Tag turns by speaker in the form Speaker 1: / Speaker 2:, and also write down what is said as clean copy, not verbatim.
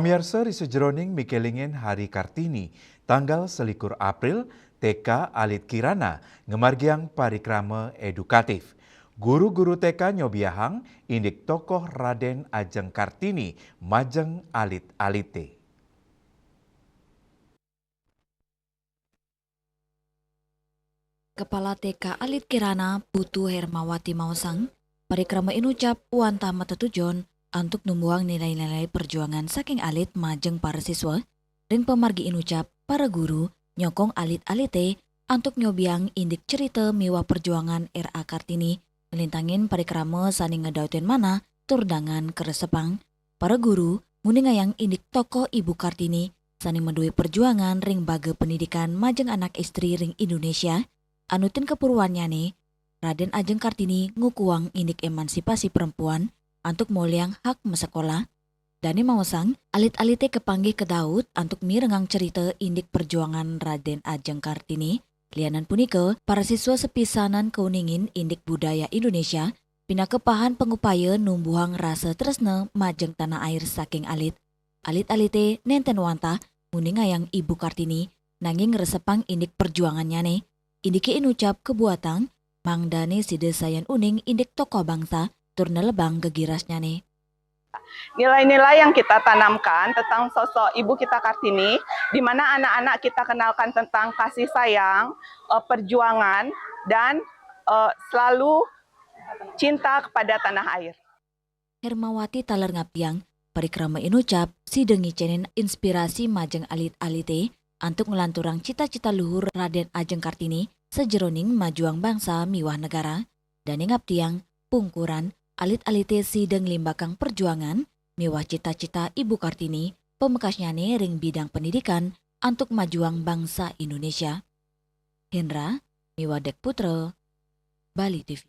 Speaker 1: Pemirsa di sejroning mikelingen Hari Kartini, tanggal selikur April, TK Alit Kirana ngemargiang parikrama edukatif. Guru-guru TK nyobiahang indik tokoh Raden Ajeng Kartini majeng alit-alite.
Speaker 2: Kepala TK Alit Kirana Putu Hermawati Mausang, parikrama inucap wanta matetujon untuk numbuang nilai-nilai perjuangan saking alit majeng para siswa, ring pemargi inucap para guru nyokong alit-alite untuk nyobiang indik cerita miwa perjuangan RA Kartini, melintangin parikrama saning ngedauten mana turdangan keresepang. Para guru nguningayang indik tokoh Ibu Kartini saning mendui perjuangan ring baga pendidikan majeng anak istri ring Indonesia. Anutin kepurwannya nih, Raden Ajeng Kartini ngukuang indik emansipasi perempuan untuk muliang hak mesekolah. Dani Mausang, alit-alite kepanggih ke Daud untuk mirengang cerita indik perjuangan Raden Ajeng Kartini. Lianan punike, para siswa sepisanan keuningin indik budaya Indonesia, pinakepahan pengupaya numbuhang rasa tresna majeng tanah air saking alit. Alit-alite nenten wantah nguningayang Ibu Kartini nanging resepang indik perjuangannya nih. Indiki inucap kebuatan, Mang Dani side sayan uning indik tokoh bangsa turna lebang gegirasnya nih.
Speaker 3: Nilai-nilai yang kita tanamkan tentang sosok Ibu kita Kartini, di mana anak-anak kita kenalkan tentang kasih sayang, perjuangan, dan selalu cinta kepada tanah air.
Speaker 2: Hermawati taler ngapiang, parikrama inucap si dengi cenen inspirasi majeng alit-alite untuk ngelanturang cita-cita luhur Raden Ajeng Kartini sejeroning majuang bangsa miwah negara. Dan ngaptiang pungkuran alit-alite sideng limbakang perjuangan miwah cita-cita Ibu Kartini pemekasnya ring bidang pendidikan untuk majuang bangsa Indonesia. Hendra Miwadek Putra, Bali TV.